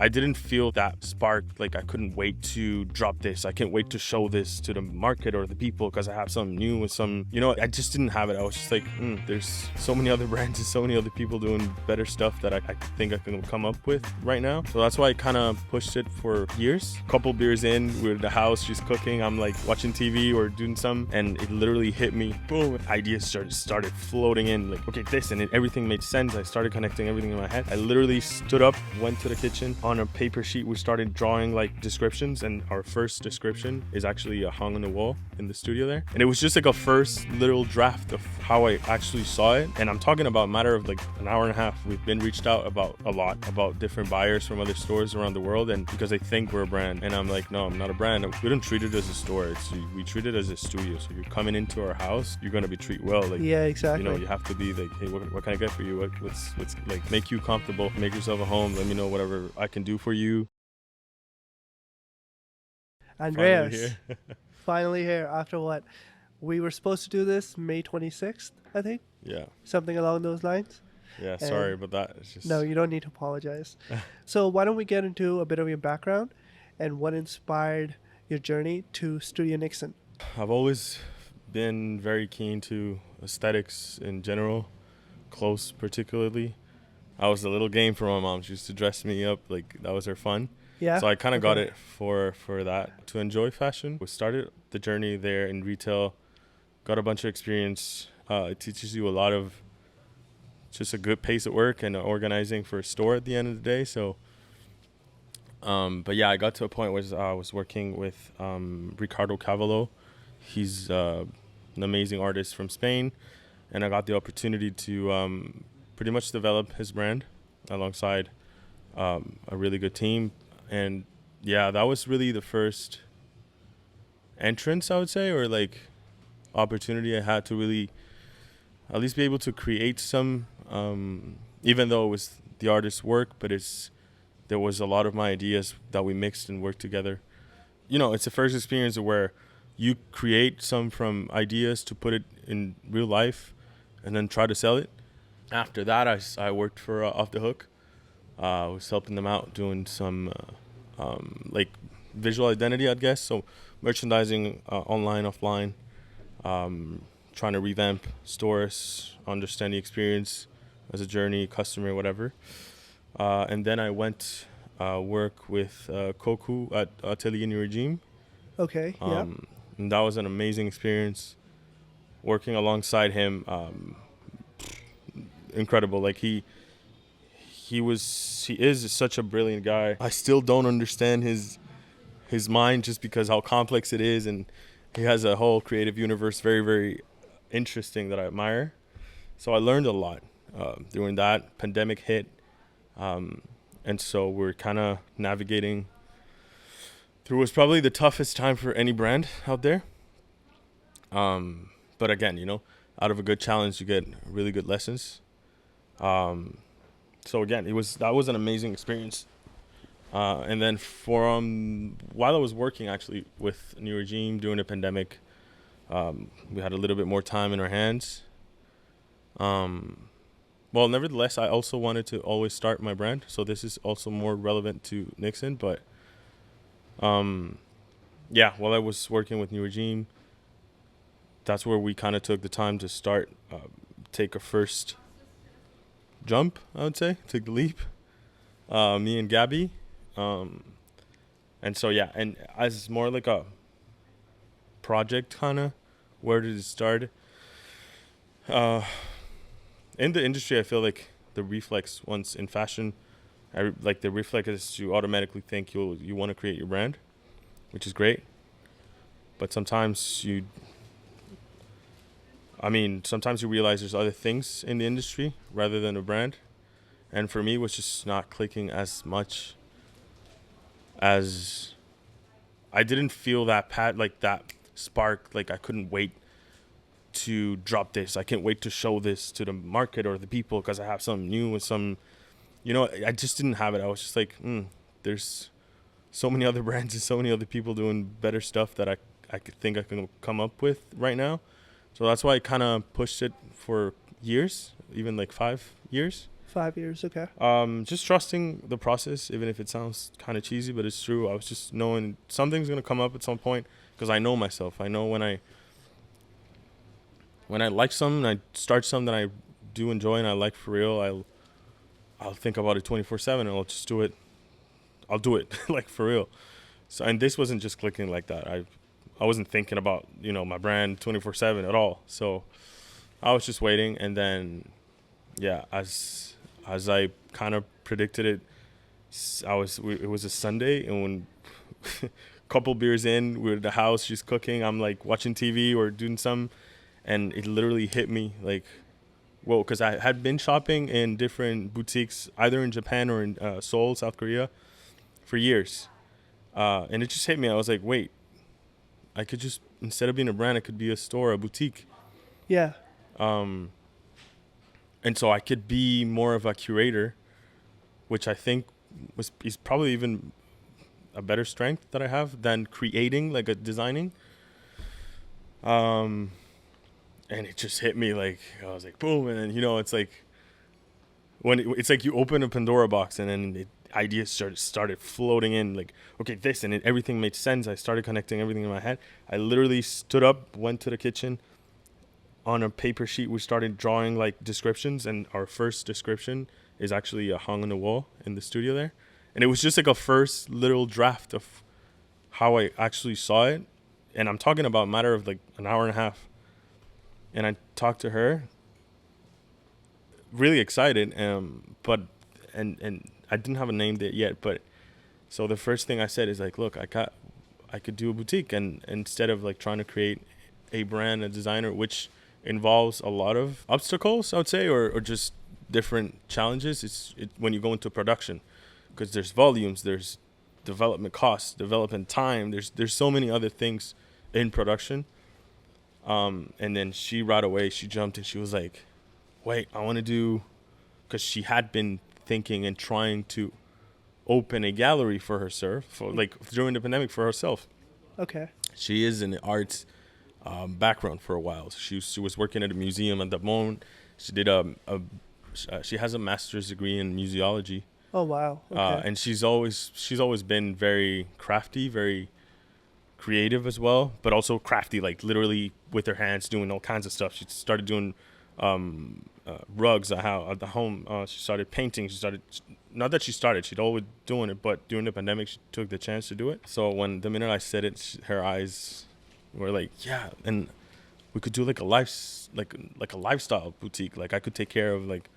I didn't feel that spark. Like I couldn't wait to drop this. I can't wait to show this to the market or the people because I have something new and some, I just didn't have it. I was just like, there's so many other brands and so many other people doing better stuff that I think I can come up with right now. So that's why I kind of pushed it for years. Couple beers in, we're at the house, she's cooking, I'm like watching TV or doing something, and it literally hit me. Boom, ideas started floating in, like, okay, this, and everything made sense. I started connecting everything in my head. I literally stood up, went to the kitchen. On a paper sheet, we started drawing like descriptions, and our first description is actually hung on the wall in the studio there. And it was just like a first little draft of how I actually saw it. And I'm talking about a matter of like an hour and a half. We've been reached out about a lot, about different buyers from other stores around the world, and because they think we're a brand. And I'm like, no, I'm not a brand. We don't treat it as a store. We treat it as a studio. So you're coming into our house, you're gonna be treated well. Like, yeah, exactly. You have to be like, hey, what can I get for you? What's like make you comfortable, make yourself a home. Let me know whatever I can do for you. Andreas, finally here after what? We were supposed to do this May 26th, I think. Yeah. Something along those lines. Yeah, sorry about that. It's just... No, you don't need to apologize. So why don't we get into a bit of your background and what inspired your journey to Studio Niksen? I've always been very keen to aesthetics in general, clothes particularly. I was a little game for my mom. She used to dress me up, like that was her fun. Yeah. So I kind of got it for that, to enjoy fashion. We started the journey there in retail, got a bunch of experience. It teaches you a lot of just a good pace at work and organizing for a store at the end of the day. So, but yeah, I got to a point where I was working with Ricardo Cavallo. He's an amazing artist from Spain, and I got the opportunity to pretty much develop his brand alongside a really good team. And yeah, that was really the first entrance, I would say, or like opportunity I had to really at least be able to create some, even though it was the artist's work, but there was a lot of my ideas that we mixed and worked together. It's the first experience where you create some from ideas to put it in real life and then try to sell it. After that, I worked for Off the Hook. I was helping them out doing some like visual identity, I guess. So merchandising, online, offline, trying to revamp stores, understand the experience as a journey, customer, whatever. And then I went work with Koku at Atelier New Regime. Okay, yeah. And that was an amazing experience. Working alongside him, incredible. Like he is such a brilliant guy. I still don't understand his mind just because how complex it is, and he has a whole creative universe, very, very interesting, that I admire. So I learned a lot during that. Pandemic hit, and so we're kind of navigating through what's probably the toughest time for any brand out there. But again, out of a good challenge, you get really good lessons. So again, that was an amazing experience. And then while I was working actually with New Regime during the pandemic, we had a little bit more time in our hands. Well, nevertheless, I also wanted to always start my brand. So this is also more relevant to Niksen. But yeah, while I was working with New Regime, that's where we kind of took the time to start, take a first jump, I would say, take the leap. Me and Gabby. And so, yeah, and as more like a project kind of, where did it start? In the industry, I feel like the reflex once in fashion, the reflex is you automatically think you want to create your brand, which is great. But sometimes you realize there's other things in the industry rather than a brand. And for me, it was just not clicking as much as I didn't feel that that spark. Like I couldn't wait to drop this. I can't wait to show this to the market or the people because I have something new and some, I just didn't have it. I was just like, there's so many other brands and so many other people doing better stuff that I think I can come up with right now. So that's why I kind of pushed it for years, even like 5 years. 5 years, okay. Just trusting the process, even if it sounds kind of cheesy, but it's true. I was just knowing something's gonna come up at some point because I know myself. I know when I like something, I start something that I do enjoy and I like for real. I'll think about it 24/7 and I'll just do it. I'll do it like for real. So, and this wasn't just clicking like that. I wasn't thinking about, my brand 24/7 at all. So I was just waiting, and then yeah, as I kind of predicted it, it was a Sunday, and when couple beers in, we're at the house just cooking, I'm like watching TV or doing some, and it literally hit me like, whoa, because I had been shopping in different boutiques either in Japan or in Seoul, South Korea for years. And it just hit me. I was like, wait, I could just, instead of being a brand, it could be a store, a boutique. Yeah. And so I could be more of a curator, which I think is probably even a better strength that I have than creating, like a designing. And it just hit me like, I was like, boom. And then, it's like, it's like you open a Pandora box and then ideas started floating in, like, okay, this, and everything made sense. I started connecting everything in my head. I literally stood up, went to the kitchen. On a paper sheet, we started drawing like descriptions, and our first description is actually hung on the wall in the studio there. And it was just like a first little draft of how I actually saw it. And I'm talking about a matter of like an hour and a half. And I talked to her, really excited, but I didn't have a name yet. But so the first thing I said is like, look, I could do a boutique, and instead of like trying to create a brand, a designer, which involves a lot of obstacles, I would say, or just different challenges. When you go into production, because there's volumes, there's development costs, development time. There's so many other things in production. And then she right away, she jumped and she was like, wait, I want to do, because she had been thinking and trying to open a gallery for herself, like during the pandemic for herself. Okay. She is in the arts background for a while. She was working at a museum at the moment. She did she has a master's degree in museology. Oh wow. Okay. And she's always been very crafty, very creative as well, but also crafty, like literally with her hands doing all kinds of stuff. She started doing rugs at the home. She started painting. She'd always doing it, but during the pandemic, she took the chance to do it. So the minute I said it, her eyes were like, yeah, and we could do like a lifestyle boutique. Like I could take care of like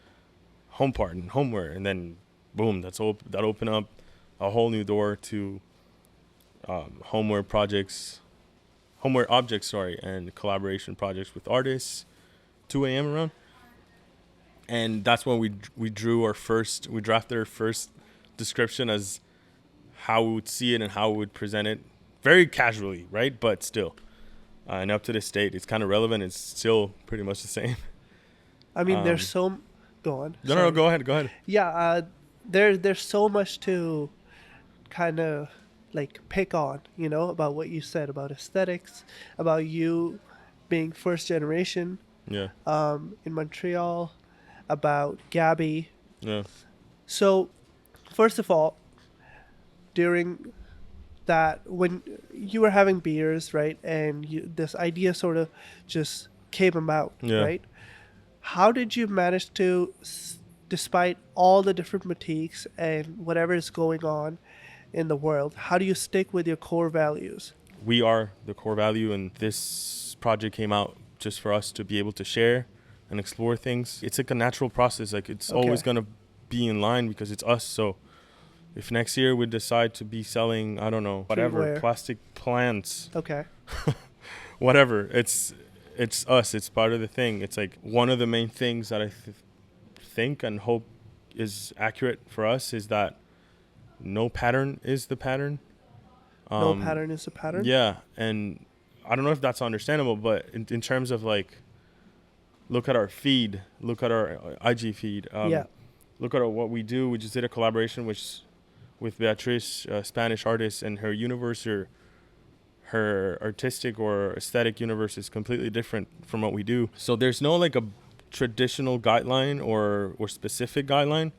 home part and homeware, and then boom, that opened up a whole new door to homeware objects, and collaboration projects with artists. 2 a.m. around, and that's when we drafted our first description as how we would see it and how we would present it, very casually, right? But still, and up to this date, it's kind of relevant. It's still pretty much the same. I mean, there's so. Go on. No, go ahead. Yeah. There's so much to kind of like pick on, about what you said about aesthetics, about you being first generation. Yeah. In Montreal, about Gabby. Yeah. So, first of all, during that, when you were having beers, right, and this idea sort of just came about, right? How did you manage to, despite all the different boutiques and whatever is going on in the world, how do you stick with your core values? We are the core value, and this project came out just for us to be able to share and explore things. It's like a natural process. Like it's always going to be in line because it's us. So if next year we decide to be selling, I don't know, whatever, plastic plants. Okay. Whatever. It's us. It's part of the thing. It's like one of the main things that I think and hope is accurate for us is that no pattern is the pattern. No pattern is the pattern? Yeah. And I don't know if that's understandable, but in terms of like, look at our feed, look at our IG feed. Look at what we do. We just did a collaboration with Beatrice, a Spanish artist, and her universe, her artistic or aesthetic universe is completely different from what we do. So there's no like a traditional guideline or specific guideline,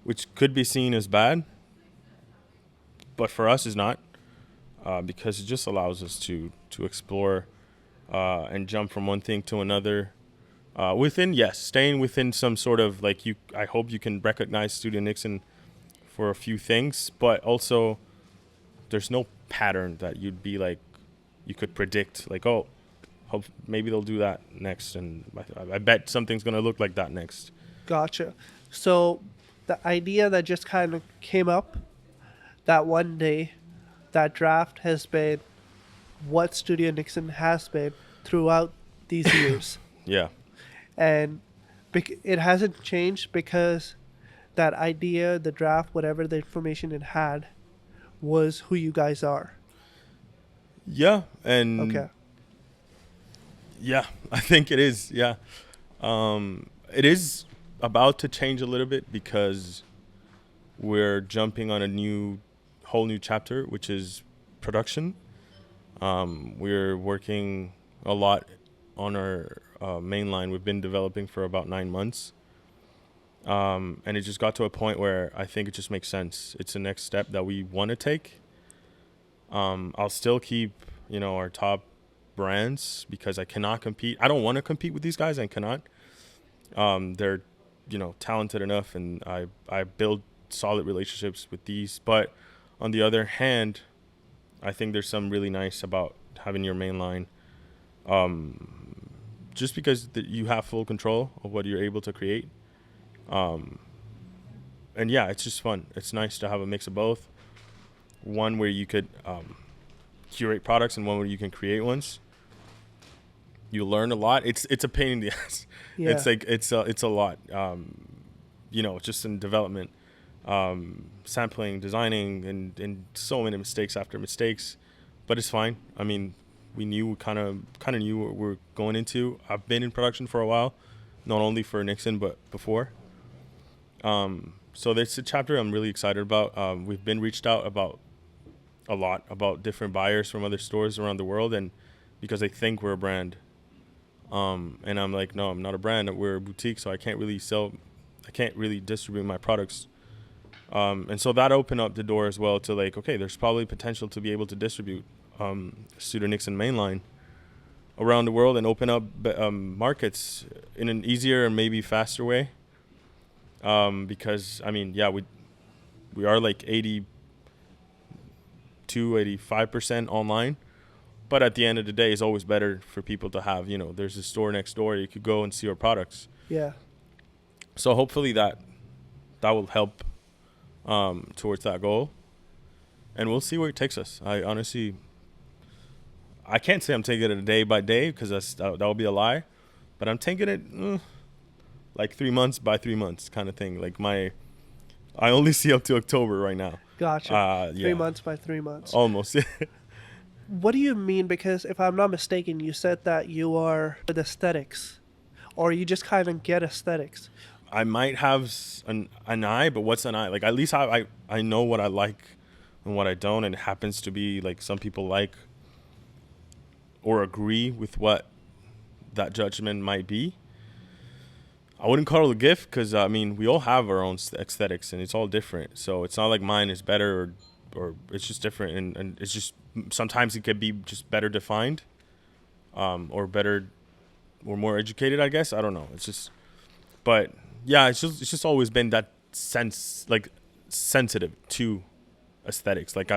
which could be seen as bad, but for us is not, because it just allows us to explore and jump from one thing to another. Staying within some sort of like I hope you can recognize Studio Niksen for a few things, but also there's no pattern that you'd be like, you could predict like, oh, hope maybe they'll do that next, and I bet something's gonna look like that next. Gotcha. So the idea that just kind of came up that one day, that draft has been what Studio Niksen has been throughout these years. Yeah. And it hasn't changed because that idea, the draft, whatever the information it had, was who you guys are. Yeah, and Okay. yeah, I think it is. Yeah, it is about to change a little bit because we're jumping on a whole new chapter, which is production. We're working a lot on our mainline. We've been developing for about 9 months. And it just got to a point where I think it just makes sense. It's the next step that we want to take. I'll still keep, our top brands because I cannot compete. I don't want to compete with these guys. I cannot. They're, talented enough, and I build solid relationships with these. But on the other hand, I think there's some really nice about having your mainline. Just because you have full control of what you're able to create. And yeah, it's just fun. It's nice to have a mix of both. One where you could curate products, and one where you can create ones. You learn a lot. It's a pain in the ass. Yeah. It's like it's a lot. Just in development, sampling, designing, and so many mistakes after mistakes. But it's fine. I mean, we kind of knew what we're going into. I've been in production for a while, not only for Niksen but before. So that's a chapter I'm really excited about. We've been reached out about a lot about different buyers from other stores around the world, and because they think we're a brand. And I'm like, no, I'm not a brand. We're a boutique, so I can't really distribute my products. And so that opened up the door as well to like, okay, there's probably potential to be able to distribute Studio Niksen mainline around the world and open up markets in an easier and maybe faster way. Because I mean, yeah, we are like 85% online, but at the end of the day, it's always better for people to have, there's a store next door you could go and see our products. Yeah. So hopefully that will help towards that goal, and we'll see where it takes us. I can't say I'm taking it day by day because that would be a lie, but I'm taking it like 3 months by 3 months kind of thing. Like I only see up to October right now. Gotcha. Yeah. 3 months by 3 months. Almost. What do you mean? Because if I'm not mistaken, you said that you are with aesthetics, or you just kind of get aesthetics. I might have an eye, but what's an eye? Like, at least I know what I like and what I don't, and it happens to be like some people like or agree with what that judgment might be. I wouldn't call it a gift because, I mean, we all have our own aesthetics and it's all different. So it's not like mine is better or it's just different. And it's just sometimes it could be just better defined or better or more educated, I guess. I don't know. It's just, but yeah, it's just always been that sensitive to aesthetics. Like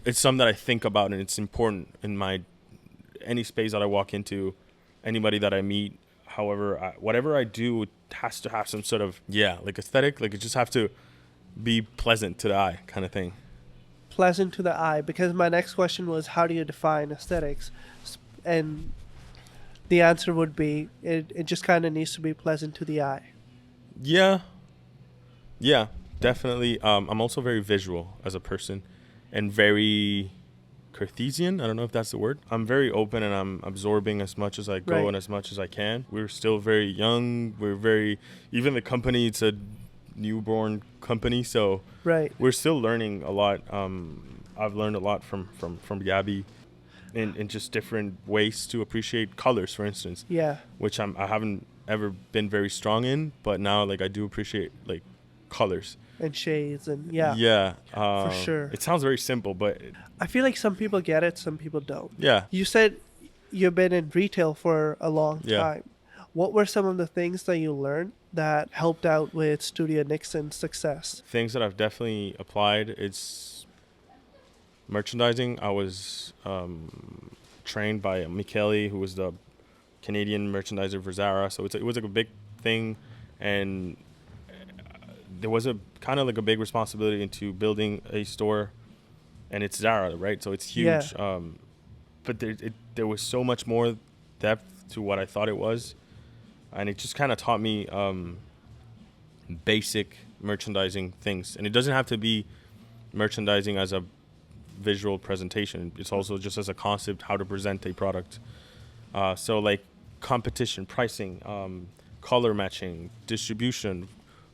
it's something that I think about, and it's important in any space that I walk into, anybody that I meet. However, whatever I do, it has to have some sort of, like aesthetic. Like it just have to be pleasant to the eye kind of thing. Pleasant to the eye, because my next question was, how do you define aesthetics? And the answer would be, it just kind of needs to be pleasant to the eye. Yeah, definitely. I'm also very visual as a person and very Cartesian. I don't know if that's the word. I'm very open and I'm absorbing as much as I go, right, and as much as I can. We're still very young. Even the company, it's a newborn company, so right, we're still learning a lot. I've learned a lot from Gabby in just different ways to appreciate colors, for instance. Yeah. Which I haven't ever been very strong in, but now like I do appreciate like colors. And shades and Yeah. for sure. It sounds very simple, but I feel like some people get it, some people don't. yeah. You said you've been in retail for a long Yeah. time. What were some of the things that you learned that helped out with Studio Niksen's success? Things that I've definitely applied, it's merchandising. I was trained by Michele, who was the Canadian merchandiser for Zara. So it was like a big thing, and there was a kind of like a big responsibility into building a store, and it's Zara, right? So it's huge. Yeah. But there was so much more depth to what I thought it was, and it just kind of taught me basic merchandising things. And it doesn't have to be merchandising as a visual presentation. It's also just as a concept, how to present a product. So like competition, pricing, color matching, distribution,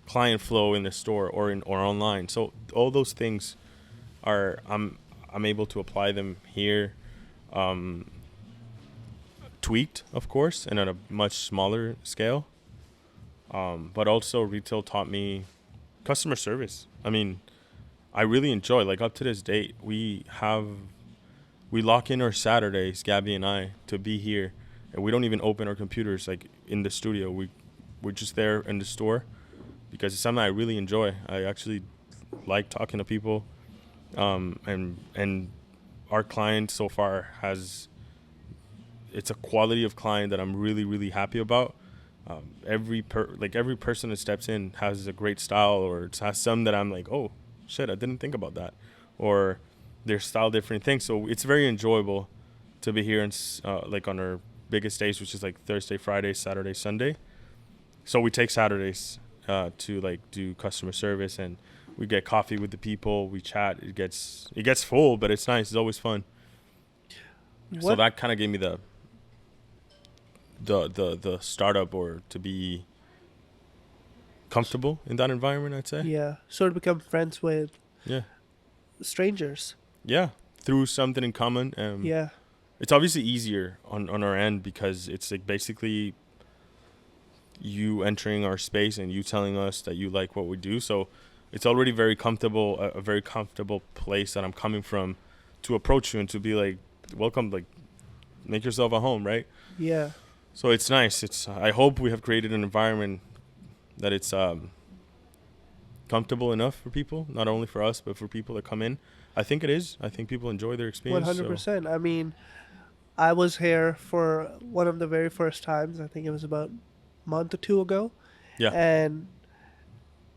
client flow in the store or online. So all those things are I'm able to apply them here, tweaked, of course, and at a much smaller scale. But also retail taught me customer service. I mean, I really enjoy, like up to this date, we lock in our Saturdays, Gabby and I, to be here, and we don't even open our computers like in the studio. We're just there in the store because it's something I really enjoy. I actually like talking to people, and our client so far it's a quality of client that I'm really, really happy about. Every person that steps in has a great style, or it has some that I'm like, oh shit, I didn't think about that, or their style different things. So it's very enjoyable to be here and like on our biggest days, which is like Thursday, Friday, Saturday, Sunday. So we take Saturdays to like do customer service, and we get coffee with the people, we chat. It gets full, but it's nice. It's always fun. So that kind of gave me the startup, or to be comfortable in that environment, I'd say. Yeah, sort of become friends with strangers. Yeah, through something in common. Yeah. It's obviously easier on our end because it's like basically you entering our space and you telling us that you like what we do. So it's already very comfortable, a very comfortable place that I'm coming from to approach you and to be like, welcome, like make yourself at home, right? Yeah. So it's nice. I hope we have created an environment that it's comfortable enough for people, not only for us, but for people that come in. I think it is. I think people enjoy their experience. 100%. So. I mean, I was here for one of the very first times. I think it was about a month or two ago. Yeah. And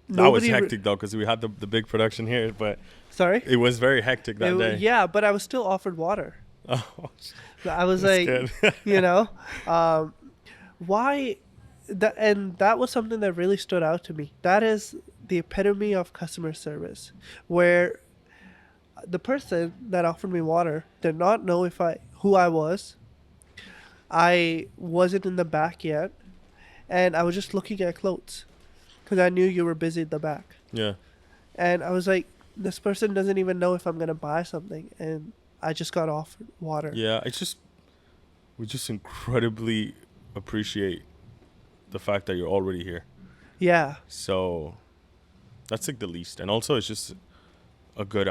that was hectic though, because we had the big production here, but sorry, it was very hectic that day. Yeah, but I was still offered water. Oh, I was like, you know, why? And that was something that really stood out to me. That is the epitome of customer service, where the person that offered me water did not know who I was. I wasn't in the back yet, and I was just looking at clothes because I knew you were busy at the back. Yeah. And I was like, this person doesn't even know if I'm gonna buy something, and I just got offered water. Yeah, we just incredibly appreciate the fact that you're already here. Yeah. So that's like the least, and also it's just a good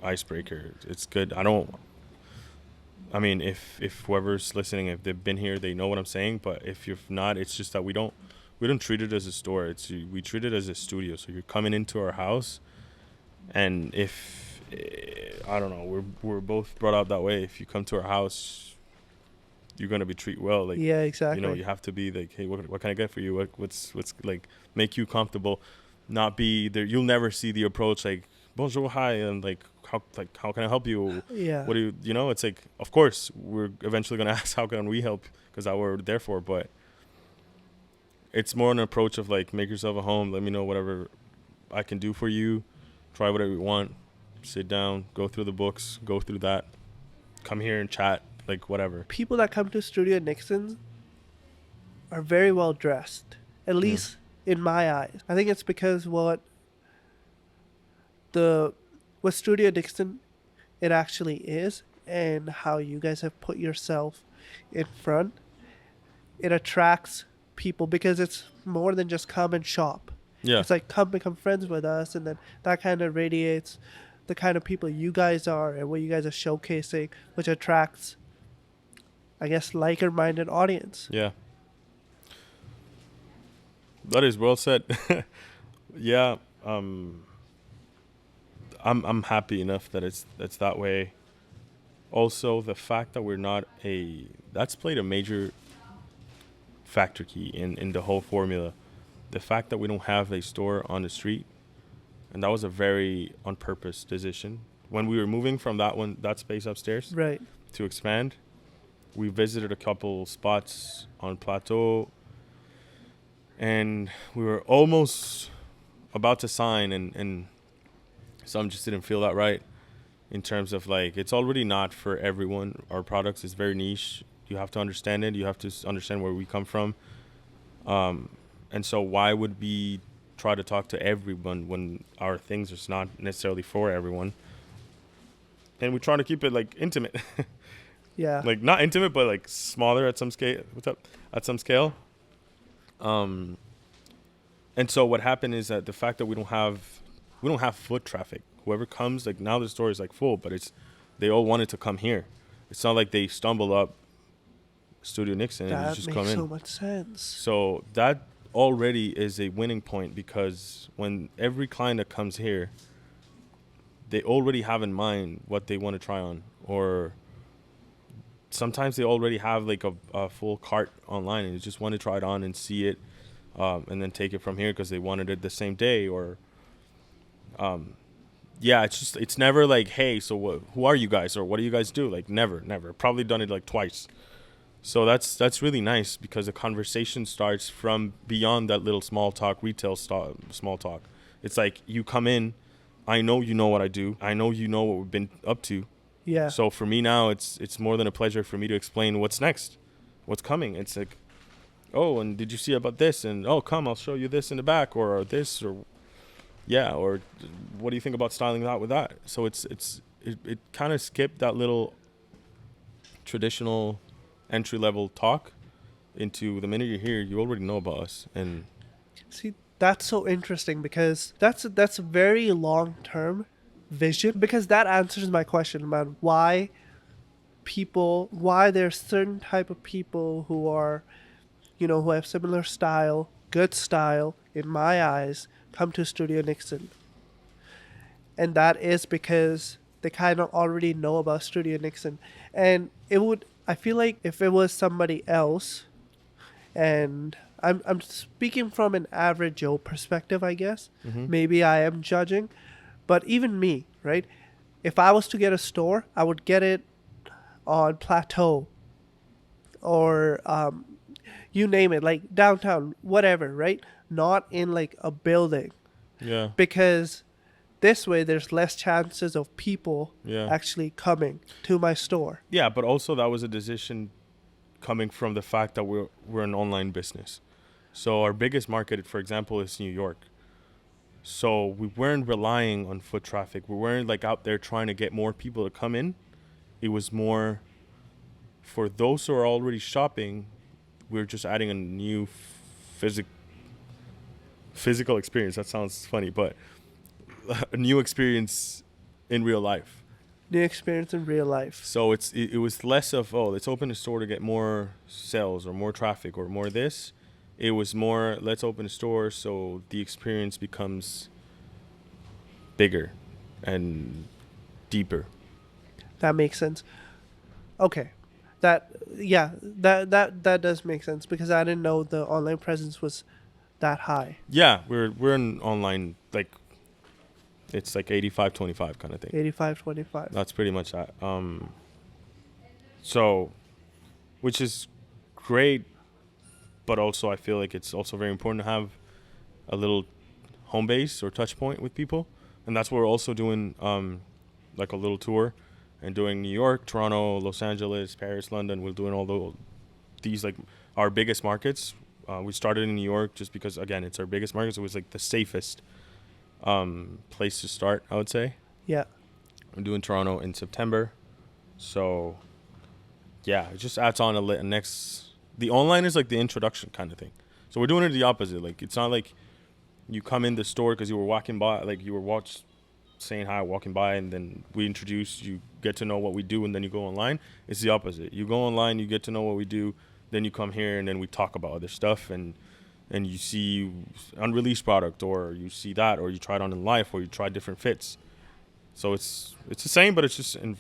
icebreaker. It's good. I mean, if whoever's listening, if they've been here, they know what I'm saying. But if you're not, it's just that we don't treat it as a store. We treat it as a studio. So you're coming into our house, and if I don't know, we're both brought up that way. If you come to our house, you're gonna be treated well. Like, yeah, exactly. You know, you have to be like, hey, what can I get for you? What's like make you comfortable, not be there. You'll never see the approach like bonjour, hi, and how can I help you? Yeah. What do you know? It's like, of course, we're eventually gonna ask how can we help, because that's what we're there for. But it's more an approach of like, make yourself at home. Let me know whatever I can do for you. Try whatever you want. Sit down, go through the books, go through that. Come here and chat, like whatever. People that come to Studio Niksen are very well dressed, at least in my eyes. I think it's because what Studio Niksen it actually is, and how you guys have put yourself in front. It attracts people, because it's more than just come and shop. Yeah. It's like come become friends with us, and then that kind of radiates the kind of people you guys are and what you guys are showcasing, which attracts, I guess, liker-minded audience. Yeah. That is well said. Yeah. I'm happy enough that it's that way. Also, the fact that we're not that's played a major factor key in the whole formula. The fact that we don't have a store on the street, and that was a very on purpose decision. When we were moving from that space upstairs Right. to expand, we visited a couple spots on Plateau, and we were almost about to sign, and some just didn't feel that right in terms of like, it's already not for everyone. Our products is very niche. You have to understand it. You have to understand where we come from. And so why would we try to talk to everyone when our things are not necessarily for everyone? And we try to keep it like intimate. Yeah. Like not intimate, but like smaller at some scale. At some scale. And so what happened is that the fact that we don't have foot traffic. Whoever comes, like now the store is like full, but they all wanted to come here. It's not like they stumble up Studio Niksen and you just come in. That makes so much sense. So that already is a winning point, because when every client that comes here, they already have in mind what they want to try on, or sometimes they already have like a full cart online and they just want to try it on and see it, and then take it from here because they wanted it the same day. Or yeah, it's never like, hey, so who are you guys, or what do you guys do? Like never. Probably done it like twice. So that's really nice, because the conversation starts from beyond that little small talk, retail small talk. It's like, you come in, I know you know what I do. I know you know what we've been up to. Yeah. So for me now, it's more than a pleasure for me to explain what's next, what's coming. It's like, oh, and did you see about this? And oh, come, I'll show you this in the back, or this, or yeah, or what do you think about styling that with that? So it kind of skipped that little traditional entry-level talk into the minute you're here, you already know about us. And see, that's so interesting, because that's a very long-term vision, because that answers my question about why there's certain type of people who are, who have similar style, good style, in my eyes, come to Studio Niksen. And that is because they kind of already know about Studio Niksen. And I feel like if it was somebody else, and I'm speaking from an average Joe perspective, I guess. mm-hmm. Maybe I am judging, but even me, right? If I was to get a store, I would get it on Plateau, or you name it, like downtown, whatever, right? Not in like a building. Yeah. Because this way there's less chances of people Yeah. actually coming to my store. Yeah, but also that was a decision coming from the fact that we're an online business. So our biggest market, for example, is New York. So we weren't relying on foot traffic. We weren't like out there trying to get more people to come in. It was more for those who are already shopping. We're just adding a new physical experience. That sounds funny, but a new experience in real life. New experience in real life. So it was less of, oh, let's open a store to get more sales or more traffic or more this. It was more, let's open a store so the experience becomes bigger and deeper. That makes sense. Okay. That does make sense, because I didn't know the online presence was that high. Yeah, we're an online, like, it's like 85-25 kind of thing. 85-25. That's pretty much that. So, which is great, but also I feel like it's also very important to have a little home base or touch point with people. And that's what we're also doing, like a little tour, and doing New York, Toronto, Los Angeles, Paris, London. We're doing all these, like, our biggest markets. We started in New York just because, again, it's our biggest market. So it was like the safest place to start, I would say. Yeah. I'm doing Toronto in September. So, yeah, it just adds on a next. The online is like the introduction kind of thing. So we're doing it the opposite. Like, it's not like you come in the store because you were walking by, like you were saying hi, walking by, and then we introduce, you get to know what we do, and then you go online. It's the opposite. You go online, you get to know what we do, then you come here, and then we talk about other stuff, and you see unreleased product, or you see that, or you try it on in life, or you try different fits. So it's the same, but it's just in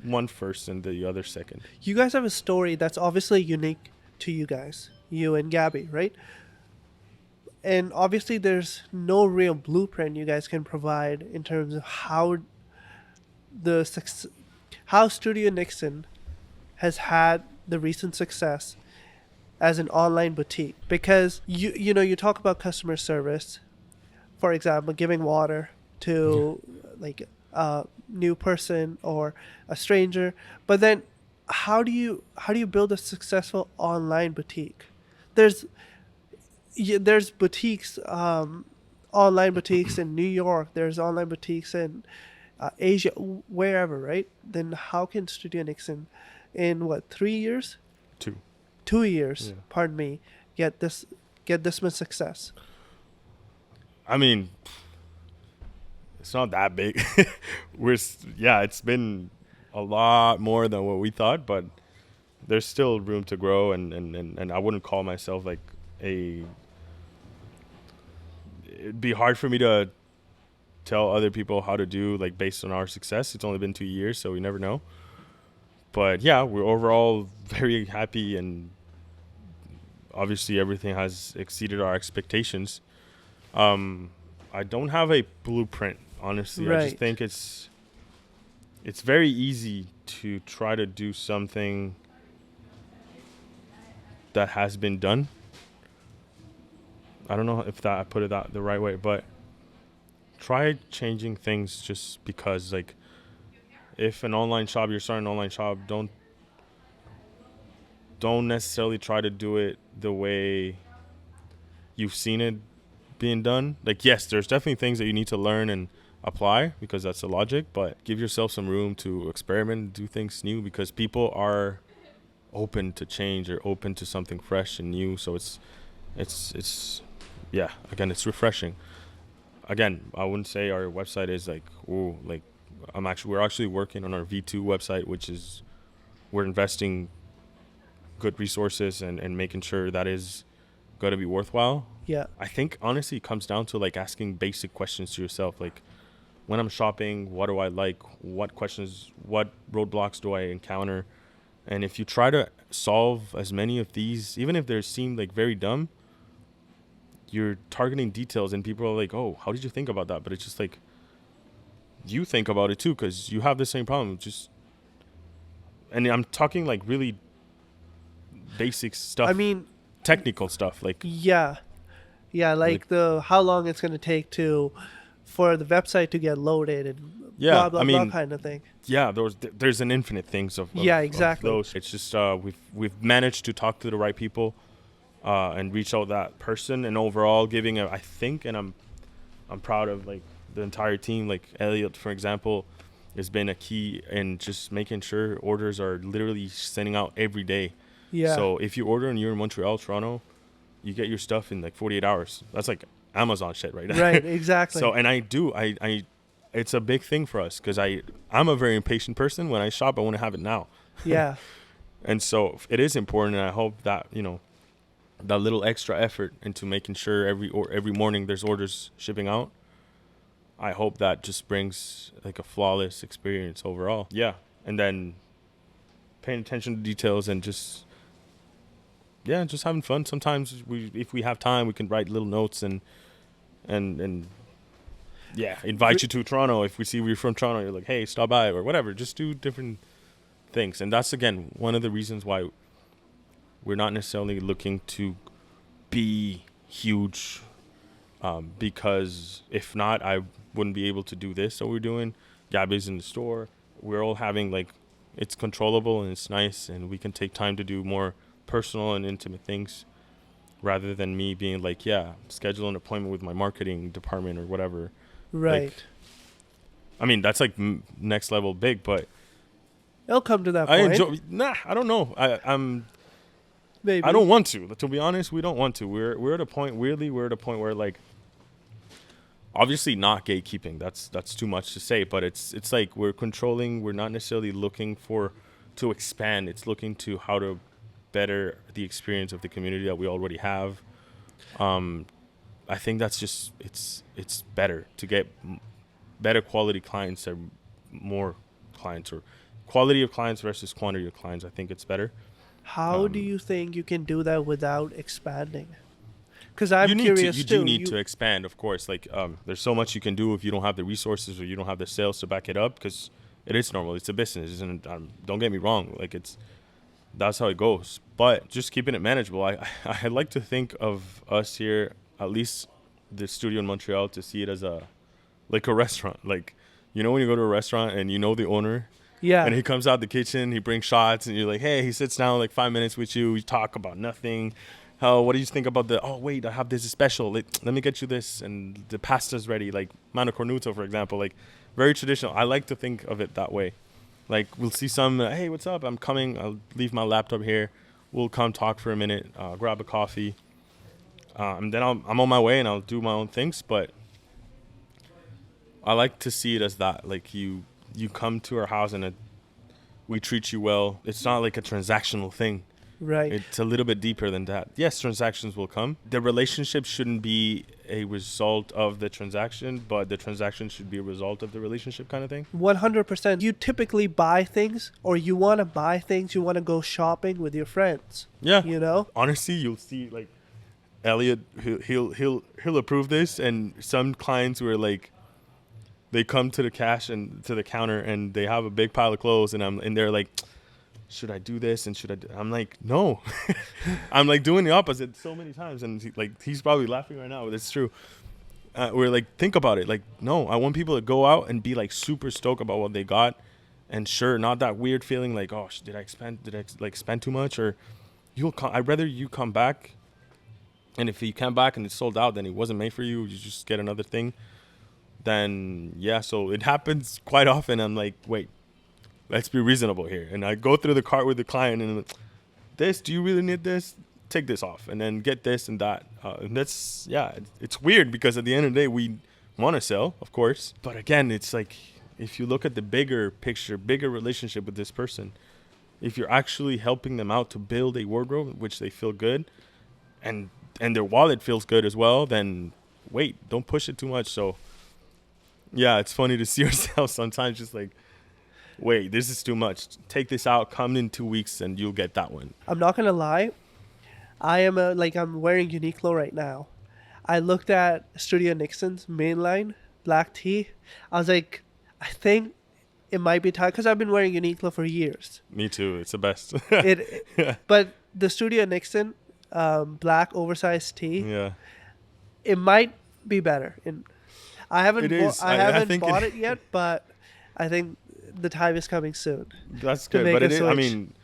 one first and the other second. You guys have a story that's obviously unique to you guys, you and Gabby, right? And obviously there's no real blueprint you guys can provide in terms of how Studio Niksen has had the recent success as an online boutique. Because you talk about customer service, for example, giving water to like a new person or a stranger, but then how do you build a successful online boutique? There's boutiques, online boutiques in New York. There's online boutiques in Asia, wherever, right? Then how can Studio Niksen, in 3 years? 2 years. Yeah. Pardon me. Get this much success. I mean, it's not that big. It's been a lot more than what we thought, but there's still room to grow, and I wouldn't call myself like it'd be hard for me to tell other people how to do, like, based on our success. It's only been 2 years, so we never know. But yeah, we're overall very happy, and obviously everything has exceeded our expectations. I don't have a blueprint, honestly. Right. I just think it's very easy to try to do something that has been done. I don't know if I put it out the right way, but try changing things just because, like, if an online shop, you're starting an online shop, don't necessarily try to do it the way you've seen it being done. Like, yes, there's definitely things that you need to learn and apply, because that's the logic, but give yourself some room to experiment, do things new, because people are open to change or open to something fresh and new. So it's again, it's refreshing. Again, I wouldn't say our website is like, we're actually working on our V2 website, which is, we're investing good resources and making sure that is going to be worthwhile. Yeah. I think honestly it comes down to like asking basic questions to yourself. Like, when I'm shopping, what do I like? What roadblocks do I encounter? And if you try to solve as many of these, even if they seem like very dumb, you're targeting details, and people are like, oh, how did you think about that? But it's just like, you think about it too, because you have the same problem. And I'm talking like really basic stuff. I mean, technical stuff, like, like how long it's going to take for the website to get loaded and blah blah kind of thing. Yeah, there's an infinite things of exactly. Of those. It's just we've managed to talk to the right people and reach out that person, and overall giving I think, and I'm proud of like the entire team. Like Elliot, for example, has been a key in just making sure orders are literally sending out every day. Yeah. So if you order and you're in Montreal, Toronto, you get your stuff in like 48 hours. That's like Amazon shit right now. Right, exactly. So, and I it's a big thing for us, because I'm a very impatient person. When I shop, I want to have it now. Yeah. And so it is important, and I hope that, that little extra effort into making sure every morning there's orders shipping out, I hope that just brings like a flawless experience overall. Yeah. And then paying attention to details and just having fun. Sometimes if we have time, we can write little notes and invite you to Toronto. If we see we're from Toronto, you're like, hey, stop by, or whatever. Just do different things. And that's, again, one of the reasons why we're not necessarily looking to be huge, because if not, I wouldn't be able to do this that we're doing. Gabby's in the store. We're all having, like, it's controllable and it's nice, and we can take time to do more personal and intimate things, rather than me being like, schedule an appointment with my marketing department or whatever. Right. Like, I mean, that's like next level big, but it'll come to that point. I don't know. Maybe. I don't want to be honest. We don't want to. We're at a point, weirdly, we're at a point where, like, obviously not gatekeeping. That's too much to say, but it's like we're controlling. We're not necessarily looking to expand. It's looking to how to better the experience of the community that we already have. I think that's just it's better to get better quality clients or more clients, or quality of clients versus quantity of clients. I think it's better. How do you think you can do that without expanding? Because I'm You curious do too. need to expand, of course. Like, there's so much you can do if you don't have the resources or you don't have the sales to back it up, because it is normal. It's a business, and don't get me wrong. Like, that's how it goes. But just keeping it manageable. I like to think of us here, at least the studio in Montreal, to see it as a restaurant. Like, you know, when you go to a restaurant and you know the owner, Yeah. and he comes out the kitchen, he brings shots, and you're like, hey, he sits down like 5 minutes with you. We talk about nothing. What do you think about wait, I have this special. Let me get you this. And the pasta's ready. Like Mano Cornuto, for example, like very traditional. I like to think of it that way. Like, we'll see hey, what's up? I'm coming. I'll leave my laptop here. We'll come talk for a minute, grab a coffee. And then I'm on my way and I'll do my own things. But I like to see it as that. Like, you come to our house and we treat you well. It's not like a transactional thing. Right. It's a little bit deeper than that. Yes, transactions will come. The relationship shouldn't be a result of the transaction, but the transaction should be a result of the relationship, kind of thing. 100%. You typically buy things, or you want to buy things. You want to go shopping with your friends. Yeah. You know? Honestly, you'll see, like, Elliot, he'll approve this, and some clients were like, they come to the cash and to the counter and they have a big pile of clothes, and they're like, should I do this? And I'm like, no. I'm like doing the opposite so many times. And he's probably laughing right now, but it's true. We're like, think about it. Like, no, I want people to go out and be like super stoked about what they got. And sure, not that weird feeling like, oh, did I spend too much? Or I'd rather you come back. And if you come back and it's sold out, then it wasn't made for you. You just get another thing. Then, yeah, so it happens quite often. I'm like, wait, let's be reasonable here. And I go through the cart with the client and do you really need this? Take this off and then get this and that. And that's, yeah, it's weird because at the end of the day, we want to sell, of course. But again, it's like, if you look at the bigger picture, bigger relationship with this person, if you're actually helping them out to build a wardrobe, which they feel good, and their wallet feels good as well, then wait, don't push it too much. So, yeah, it's funny to see ourselves sometimes just like, wait, this is too much. Take this out. Come in 2 weeks and you'll get that one. I'm not gonna lie. I'm wearing Uniqlo right now. I looked at Studio Niksen's mainline black tee. I was like, I think it might be time, because I've been wearing Uniqlo for years. Me too. It's the best. But the Studio Niksen black oversized tee, yeah, it might be better. I haven't bought it yet, but I think the time is coming soon. That's good, but it is. I mean,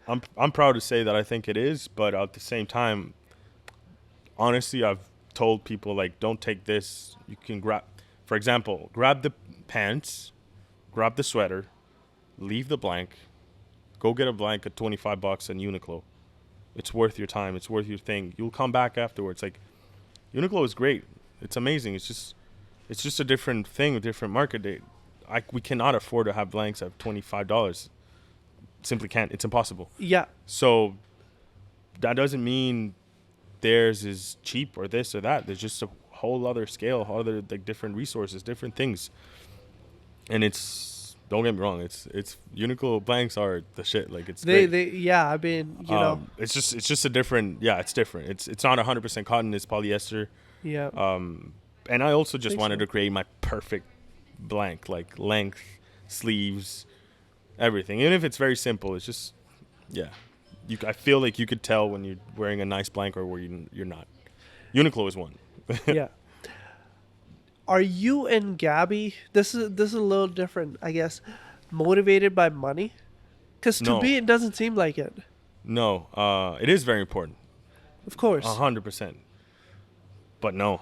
I'm proud to say that I think it is, but at the same time, honestly, I've told people, like, don't take this. You can grab the pants, grab the sweater, leave the blank, go get a blank at $25 on Uniqlo. It's worth your time. It's worth your thing. You'll come back afterwards. Like, Uniqlo is great. It's amazing. It's just a different thing, a different market. We cannot afford to have blanks at $25. Simply can't. It's impossible. Yeah. So that doesn't mean theirs is cheap or this or that. There's just a whole other scale, other like different resources, different things. And don't get me wrong, it's Uniqlo blanks are the shit. Like, it's great. I mean, you know, it's just a different. Yeah, it's different. It's not 100% cotton. It's polyester. Yeah. And I also just wanted to create my perfect blank, like length, sleeves, everything. Even if it's very simple, it's just, yeah. I feel like you could tell when you're wearing a nice blank or where you're not. Uniqlo is one. Yeah. Are you and Gabby, this is a little different, I guess, motivated by money? Because to me, it doesn't seem like it. No, it is very important. Of course. 100%. But no,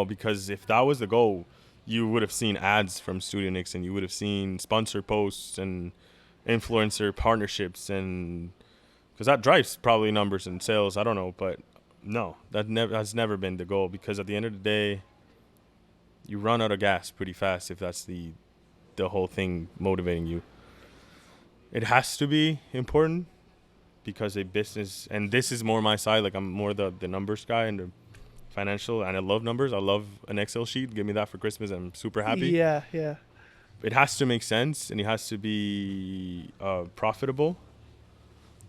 because if that was the goal, you would have seen ads from Studio Niksen. You would have seen sponsor posts and influencer partnerships and because that drives probably numbers and sales. I don't know, but no, that has never been the goal, because at the end of the day, you run out of gas pretty fast if that's the whole thing motivating you. It has to be important because a business, and this is more my side, like I'm more the numbers guy and the financial, and I love numbers. I love an Excel sheet. Give me that for Christmas. I'm super happy. Yeah, yeah. It has to make sense, and it has to be profitable,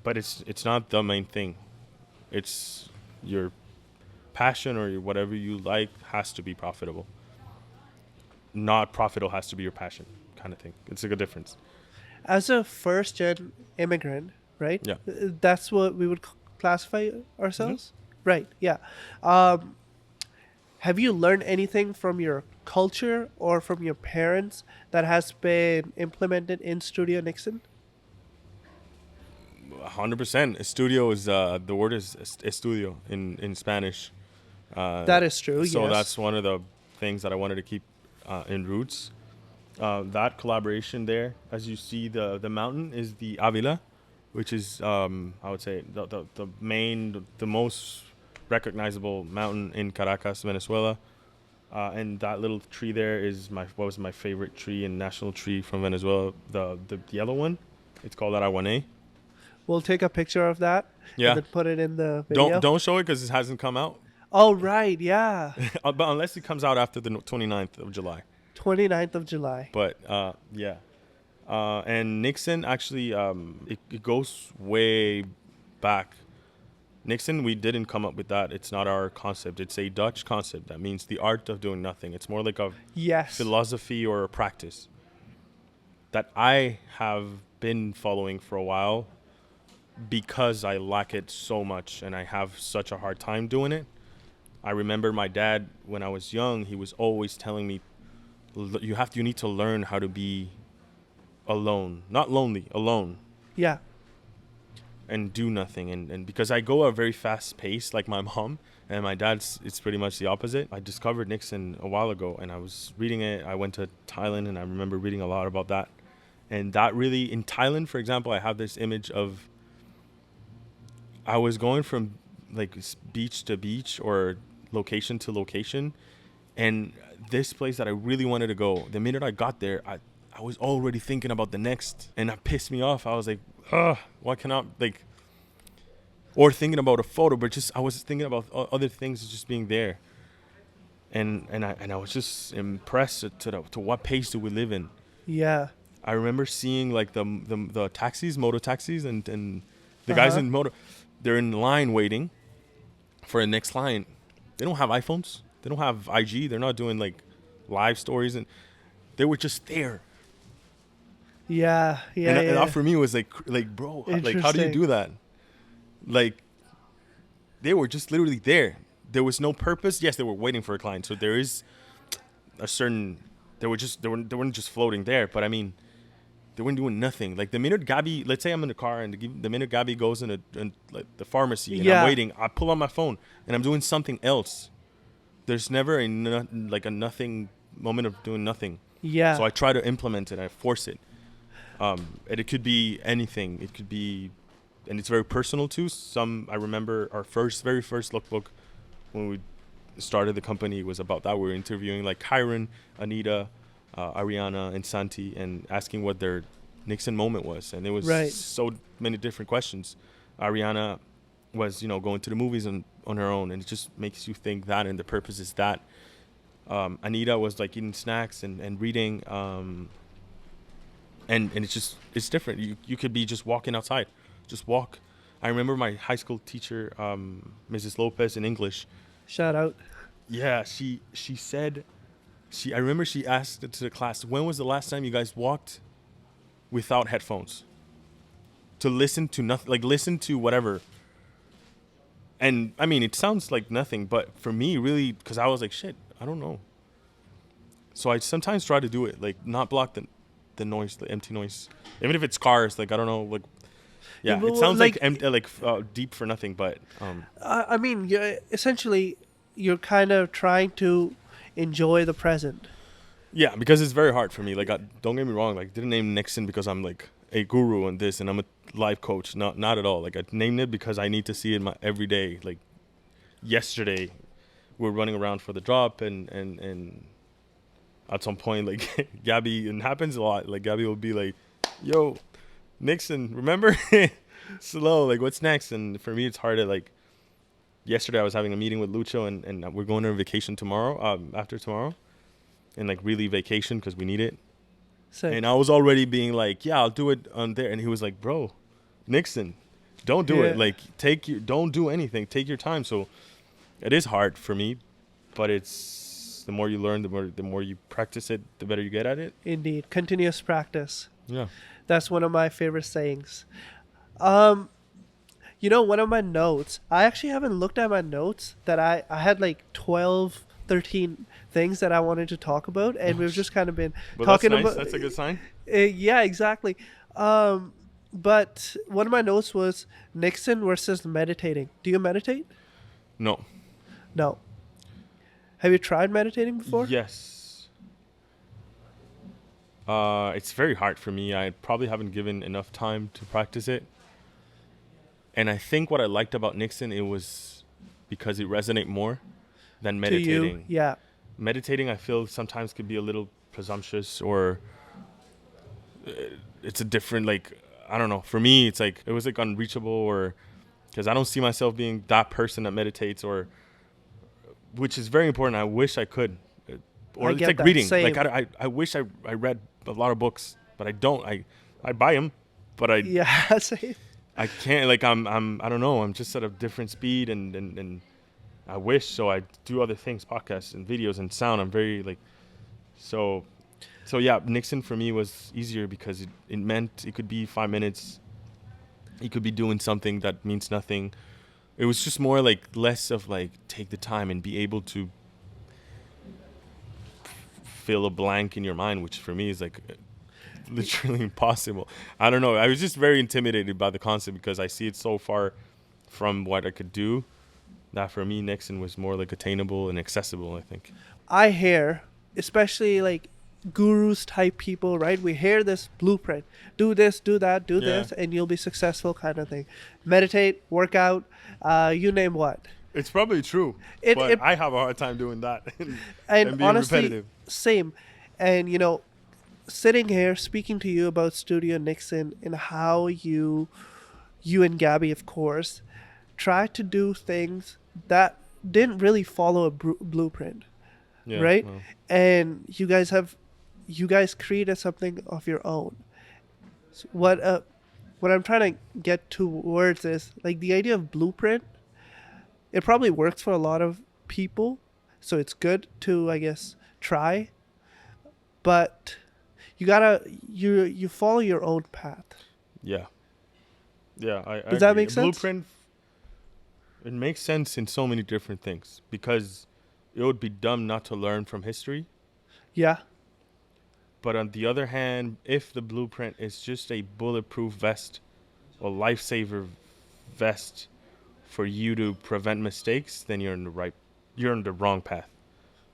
but it's not the main thing. It's your passion or whatever you like has to be profitable. Not profitable has to be your passion, kind of thing. It's a good difference. As a first gen immigrant, right? Yeah. That's what we would classify ourselves? Mm-hmm. Right, yeah. Have you learned anything from your culture or from your parents that has been implemented in Studio Niksen? 100%. Estudio is the word is estudio in Spanish. That is true. So yes. That's one of the things that I wanted to keep in roots. That collaboration there, as you see, the mountain is the Avila, which is I would say the most recognizable mountain in Caracas, Venezuela. And that little tree there is was my favorite tree and national tree from Venezuela. The yellow one, it's called Araguané. We'll take a picture of that. Yeah. And then put it in the video. Don't show it because it hasn't come out. Oh, right. Yeah. But unless it comes out after the 29th of July. 29th of July. But yeah. And Niksen actually, it goes way back. Niksen, we didn't come up with that. It's not our concept. It's a Dutch concept. That means the art of doing nothing. It's more like a philosophy or a practice that I have been following for a while because I lack it so much and I have such a hard time doing it. I remember my dad, when I was young, he was always telling me, you need to learn how to be alone. Not lonely, alone. Yeah. And do nothing. And because I go at a very fast pace, like my mom, and my dad's, it's pretty much the opposite. I discovered Niksen a while ago, and I was reading it. I went to Thailand, and I remember reading a lot about that. And that really, in Thailand, for example, I have this image of, I was going from like beach to beach or location to location. And this place that I really wanted to go, the minute I got there, I was already thinking about the next, and that pissed me off. I was like, why cannot, like, or thinking about a photo, but just, I was thinking about other things just being there. And I was just impressed to what pace do we live in. Yeah. I remember seeing like the taxis, moto taxis, and the guys in moto, they're in line waiting for a next client. They don't have iPhones. They don't have IG. They're not doing like live stories, and they were just there. Yeah. And that for me was like bro, like how do you do that? Like they were just literally there. There was no purpose. Yes, they were waiting for a client. So there is a certain, they weren't just floating there, but I mean, they weren't doing nothing. Like the minute Gabby, let's say I'm in the car, and the minute Gabby goes in like the pharmacy and I'm waiting, I pull out my phone and I'm doing something else. There's never a nothing moment of doing nothing. Yeah. So I try to implement it. I force it. And it could be anything. It could be, and it's very personal too. I remember our very first lookbook when we started the company was about that. We were interviewing like Kyron, Anita, Ariana, and Santi, and asking what their Niksen moment was. And it was so many different questions. Ariana was, going to the movies on her own, and it just makes you think that, and the purpose is that. Anita was like eating snacks and reading, and it's different. You could be just walking outside, just walk. I remember my high school teacher, Mrs. Lopez in English. Shout out. Yeah, she said, I remember she asked to the class, when was the last time you guys walked without headphones? To listen to nothing, like listen to whatever. And I mean, it sounds like nothing, but for me, really, because I was like, shit, I don't know. So I sometimes try to do it, like not block the noise, the empty noise, even if it's cars. Like I don't know, like it sounds like deep for nothing, but I mean, essentially, you're kind of trying to enjoy the present. Yeah, because it's very hard for me. Like, don't get me wrong. Like, didn't name Niksen because I'm like a guru in this and I'm a life coach. Not at all. Like I named it because I need to see it my every day. Like yesterday, we're running around for the drop and at some point, like Gabby, and it happens a lot. Like Gabby will be like, "Yo, Niksen, remember?" Slow. Like what's next? And for me, it's hard to like. Yesterday, I was having a meeting with Lucho, and we're going on vacation tomorrow. After tomorrow, and like really vacation because we need it. So And I was already being like, "Yeah, I'll do it on there." And he was like, "Bro, Niksen, don't do it. Like don't do anything. Take your time." So it is hard for me, but it's the more you learn, the more you practice it, the better you get at it. indeed, continuous practice. Yeah. That's one of my favorite sayings. One of my notes, I actually haven't looked at my notes, that I had like 12, 13 things that I wanted to talk about, and we've just kind of been talking that's nice. about. That's a good sign. Yeah, exactly. But one of my notes was Niksen versus meditating. Do you meditate? No. No. Have you tried meditating before? Yes. It's very hard for me. I probably haven't given enough time to practice it. And I think what I liked about Niksen, it was because it resonated more than meditating. To you, yeah. Meditating, I feel sometimes could be a little presumptuous, or it's a different, like, I don't know. For me, it's like, it was like unreachable, or because I don't see myself being that person that meditates, or which is very important. I wish I could. Or it's like reading. Same. Like I wish I read a lot of books, but I don't. I buy them, but Yeah, same. I can't. Like I don't know. I'm just at a different speed, and I wish. So I do other things, podcasts and videos and sound. I'm very like, so yeah. Niksen for me was easier because it meant it could be 5 minutes. He could be doing something that means nothing. It was just more like less of like take the time and be able to fill a blank in your mind, which for me is like literally impossible. I don't know. I was just very intimidated by the concept because I see it so far from what I could do that for me, Niksen was more like attainable and accessible, I think. I hear, especially like gurus type people, right? We hear this blueprint. Do this, do that, do this, and you'll be successful kind of thing. Meditate, work out, you name what. It's probably true, but I have a hard time doing that and being honestly, repetitive. Same. And, sitting here speaking to you about Studio Niksen and how you and Gabby, of course, try to do things that didn't really follow a blueprint, right? Well. And you guys created something of your own. So what I'm trying to get towards is like the idea of blueprint. It probably works for a lot of people, so it's good to, I guess, try. But you follow your own path. Yeah. I Does that make sense? Blueprint, it makes sense in so many different things because it would be dumb not to learn from history. Yeah. But on the other hand, if the blueprint is just a bulletproof vest or lifesaver vest for you to prevent mistakes, then you're on the wrong path,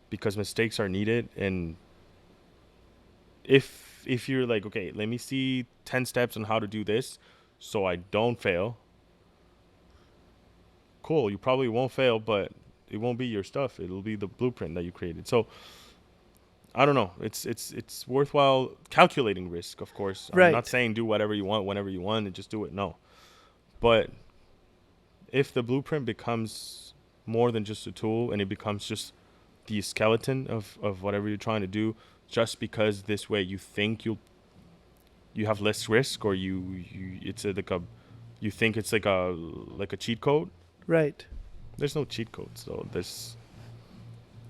because mistakes are needed. And if you're like, okay, let me see 10 steps on how to do this so I don't fail, cool, you probably won't fail, but it won't be your stuff. It'll be the blueprint that you created. So I don't know. It's worthwhile calculating risk, of course. Right. I'm not saying do whatever you want whenever you want and just do it. No. But if the blueprint becomes more than just a tool and it becomes just the skeleton of whatever you're trying to do, just because this way you think you have less risk, or you think it's like a cheat code. Right. There's no cheat codes though.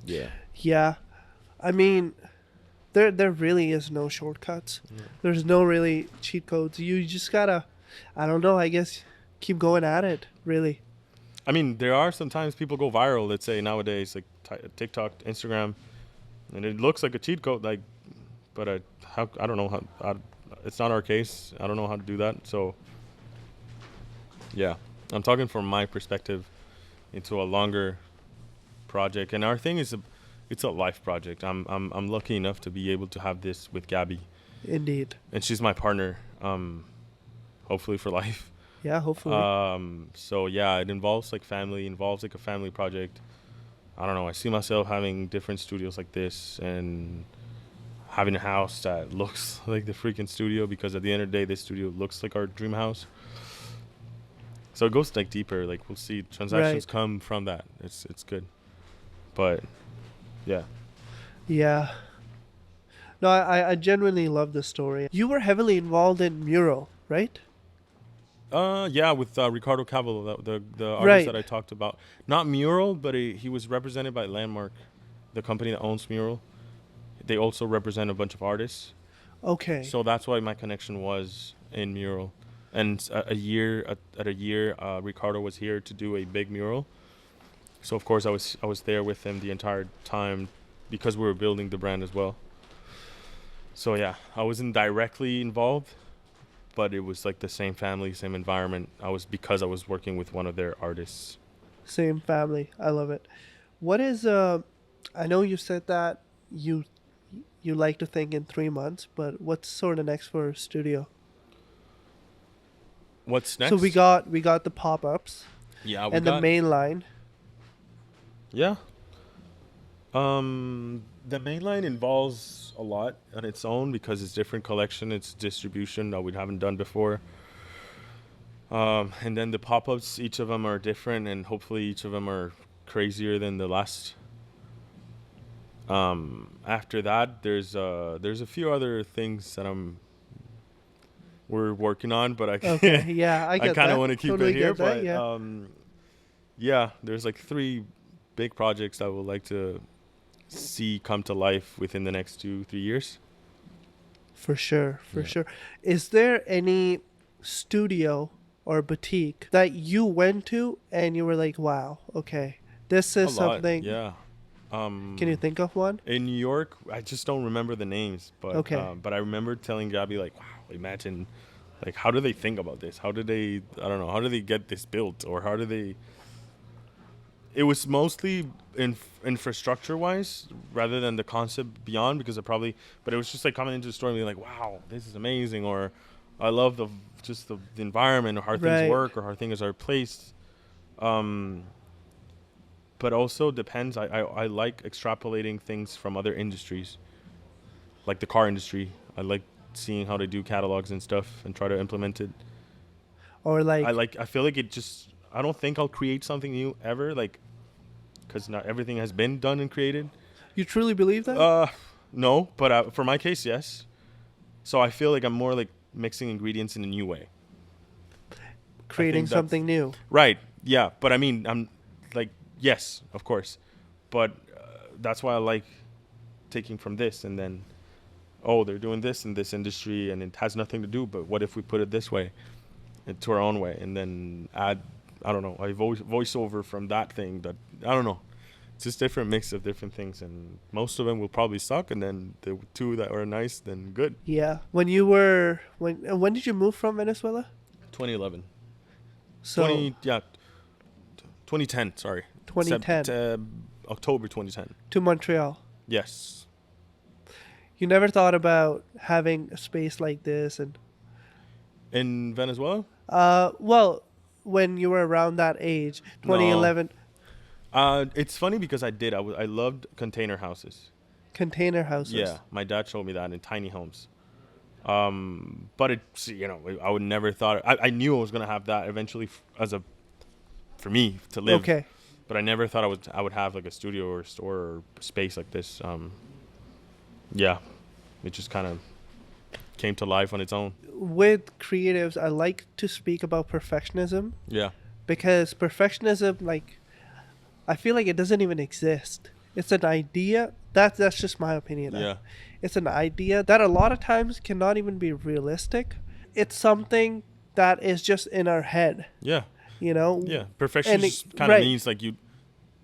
Yeah. I mean, there really is no shortcuts. Yeah. There's no really cheat codes. You just gotta, I don't know, I guess, keep going at it, really. I mean, there are sometimes people go viral, let's say nowadays, like TikTok, Instagram, and it looks like a cheat code, like, but I don't know how, it's not our case. I don't know how to do that. So, yeah, I'm talking from my perspective into a longer project. And our thing is it's a life project. I'm lucky enough to be able to have this with Gabby. Indeed. and she's my partner, hopefully for life. Yeah, hopefully. So yeah, it involves like family, involves like a family project. I don't know. I see myself having different studios like this and having a house that looks like the freaking studio, because at the end of the day, this studio looks like our dream house. So it goes like deeper. Like we'll see transactions Right. come from that. It's good, but yeah. Yeah. No, I genuinely love the story. You were heavily involved in mural, right? Yeah, with Ricardo Cavallo, the artist Right. that I talked about. Not Mural, but he was represented by Landmark, the company that owns Mural. They also represent a bunch of artists. Okay. So that's why my connection was in Mural. And at a year, Ricardo was here to do a big mural. So of course I was there with him the entire time, because we were building the brand as well. So yeah, I wasn't directly involved, but it was like the same family, same environment. Because I was working with one of their artists. Same family. I love it. What is I know you said that you you like to think in 3 months, but what's sort of next for studio? What's So we next? got the pop-ups Yeah, we and the got main line. yeah. The mainline involves a lot on its own because it's different collection, it's distribution that we haven't done before. And then the pop-ups, each of them are different, and hopefully each of them are crazier than the last. After that, there's a few other things that we're working on, but I Okay, yeah, I I get kind of that. want to keep Totally it here. get that. But Yeah, yeah, there's like 3 big projects I would like to see come to life within the next 2-3 years. for sure, for Yeah, sure. Is there any studio or boutique that you went to and you were like, "Wow, okay, this a is lot. something." Yeah. Can you think of one? In New York, I just don't remember the names, Okay, but I remember telling Gabby like, "Wow, imagine, like, how do they think about this? How do they? I don't know. How do they get this built, or how do they?" It was mostly infrastructure wise, rather than the concept beyond, because but it was just like coming into the store and being like, "Wow, this is amazing," or "I love the environment, or how things right. work, or how things are placed." Um, but also depends. I like extrapolating things from other industries, like the car industry. I like seeing how they do catalogs and stuff and try to implement it. Or like, I feel like it just. I don't think I'll create something new ever, like, because not everything has been done and created. you truly believe that? Uh, no, but for my case, yes. So I feel like I'm more like mixing ingredients in a new way. I Creating think that's something new. right. Yeah, but I mean, I'm like, yes, of course, but that's why I like taking from this and then, oh, they're doing this in this industry and it has nothing to do. But what if we put it this way, to our own way, and then add, I don't know, a voiceover from that thing that I don't know. It's just different mix of different things, and most of them will probably suck, and then the 2 that are nice, then good. Yeah. When did you move from Venezuela? 2011, So 20 yeah, 2010. Sorry, 2010 October 2010. to Montreal. Yes. You never thought about having a space like this, and In Venezuela? well, when you were around that age, No. 2011, It's funny because I loved container houses. container houses. Yeah, my dad showed me that in tiny homes. But it's, I would never thought, I knew I was gonna have that eventually for me to live, Okay. but I never thought I would have like a studio or store or space like this. Yeah, it just kind of came to life on its own. With creatives, I like to speak about perfectionism, Yeah, because perfectionism, like, I feel like it doesn't even exist. It's an idea. That's just my opinion. yeah, It's an idea that a lot of times cannot even be realistic. It's something that is just in our head, yeah, you know? yeah. Perfection And just kind of right. means like you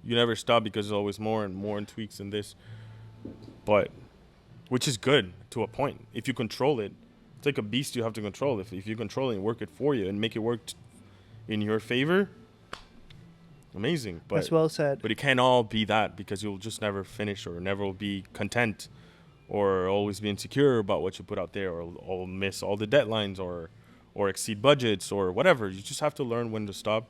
never stop because there's always more and more and tweaks in this, but which is good to a point. If you control it, it's like a beast you have to control. If you control it and work it for you and make it work in your favor, amazing. That's well said. But it can't all be that, because you'll just never finish or never will be content or always be insecure about what you put out there, or miss all the deadlines, or exceed budgets, or whatever. You just have to learn when to stop,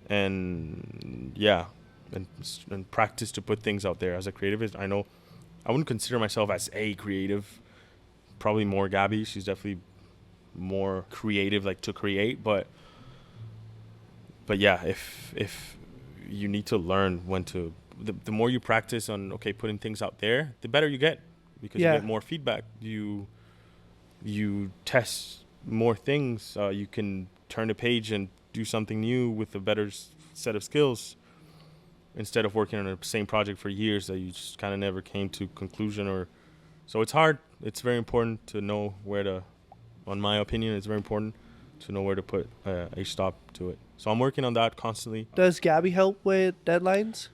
and yeah, and practice to put things out there. As a creativist, I know I wouldn't consider myself as a creative. Probably more Gabby. She's definitely more creative, like to create, but yeah, if you need to learn when to, the more you practice on putting things out there, the better you get, because you Yeah. get more feedback. You test more things. You can turn the page and do something new with a better set of skills, instead of working on the same project for years that you just kind of never came to conclusion. Or so it's hard. It's very important to know where to, on my opinion, it's very important to know where to put a stop to it. So I'm working on that constantly. Does Gabby help with deadlines?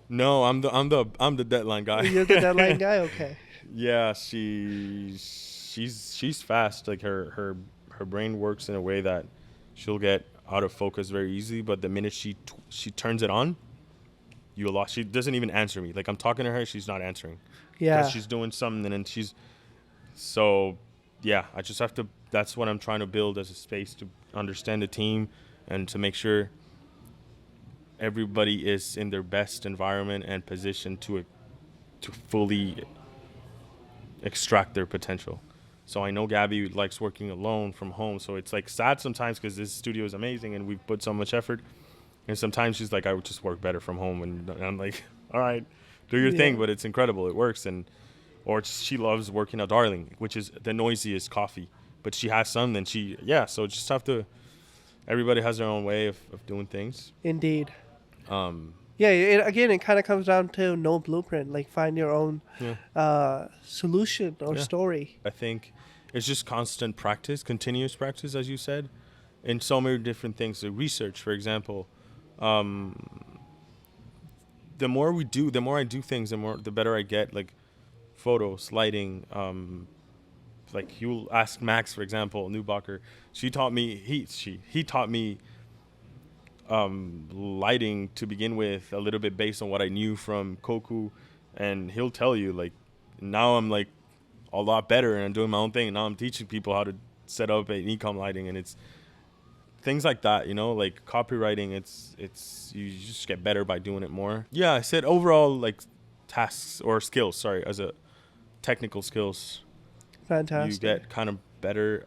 No, I'm the deadline guy. You're the deadline guy? Okay. Yeah, she's fast. Like her brain works in a way that she'll get out of focus very easily. But the minute she turns it on, you lost. She doesn't even answer me. Like I'm talking to her, she's not answering. Yeah. Because she's doing something, and she's so. Yeah, I just have to. That's what I'm trying to build as a space to understand the team, and to make sure everybody is in their best environment and position to fully extract their potential. So I know Gabby likes working alone from home, so it's like sad sometimes because this studio is amazing and we've put so much effort, and sometimes she's like, I would just work better from home, and I'm like, all right, do your thing, but it's incredible, it works. Or she loves working at Darling, which is the noisiest coffee, but she has some, and so just have to, everybody has their own way of doing things. Indeed. It kind of comes down to no blueprint. Like find your own solution or story. I think it's just constant practice, continuous practice, as you said, in so many different things. The research, for example, the more I do things, the better I get. Like photos, lighting. Like you'll ask Max, for example, Newbacher. She taught me. He taught me lighting to begin with, a little bit based on what I knew from Koku, and he'll tell you, like, now I'm like a lot better and I'm doing my own thing, and now I'm teaching people how to set up an e-com lighting, and it's things like that, like copywriting. It's you just get better by doing it more. Yeah, I said overall, like tasks or skills, sorry, as a technical skills, Fantastic. you get kind of better.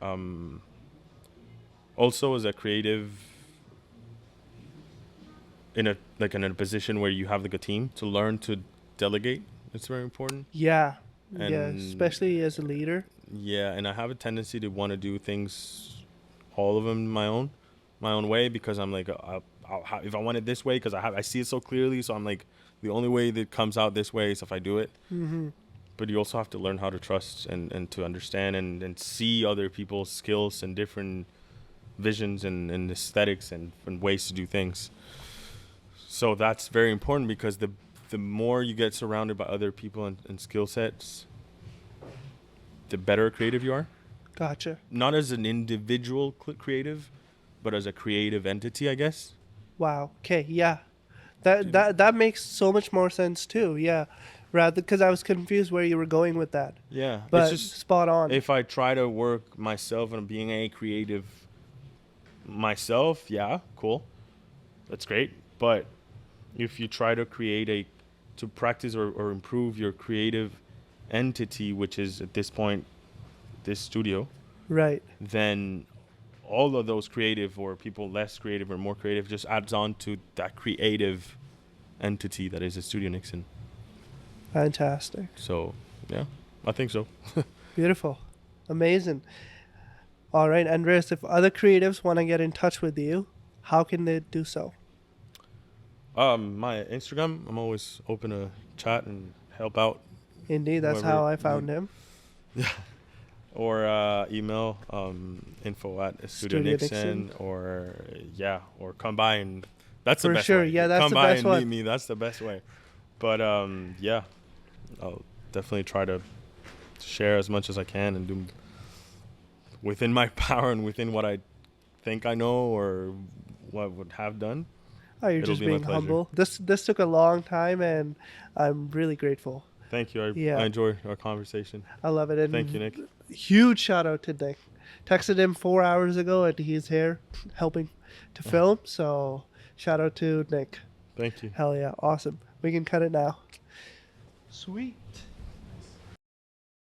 Also as a creative, in a position where you have like a team, to learn to delegate. It's very important. Yeah. And yeah, especially as a leader. Yeah, and I have a tendency to want to do things, all of them my own way, because I'm like, if I want it this way, because I see it so clearly, so I'm like, the only way that comes out this way is if I do it. Mm-hmm. But you also have to learn how to trust and to understand and see other people's skills and different visions and aesthetics and ways to do things. So that's very important, because the more you get surrounded by other people and skill sets, the better creative you are. Gotcha. Not as an individual creative, but as a creative entity, I guess. Wow. Okay. Yeah. That makes so much more sense too. Yeah. Rather, because I was confused where you were going with that. Yeah. But it's just spot on. If I try to work myself and being a creative myself, yeah, cool. That's great. But if you try to to practice or improve your creative entity, which is at this point this studio, right, then all of those creative, or people less creative or more creative, just adds on to that creative entity that is a Studio Niksen. Fantastic. So yeah, I think so. Beautiful. Amazing. All right, Andreas, if other creatives want to get in touch with you, how can they do so? My Instagram, I'm always open to chat and help out. Indeed, that's how I found him. Yeah. Or email info@estudio.niksen, or come by, and that's the best way. Yeah, that's come the by best and one. meet me. That's the best way. But I'll definitely try to share as much as I can and do within my power and within what I think I know or what I would have done. Oh, you're just being humble. This took a long time, and I'm really grateful. Thank you. Yeah. I enjoyed our conversation. I love it. And Thank you, Nick. huge shout out to Nick. Texted him 4 hours ago, and he's here helping to film. So shout out to Nick. Thank you. Hell yeah, awesome. We can cut it now. Sweet.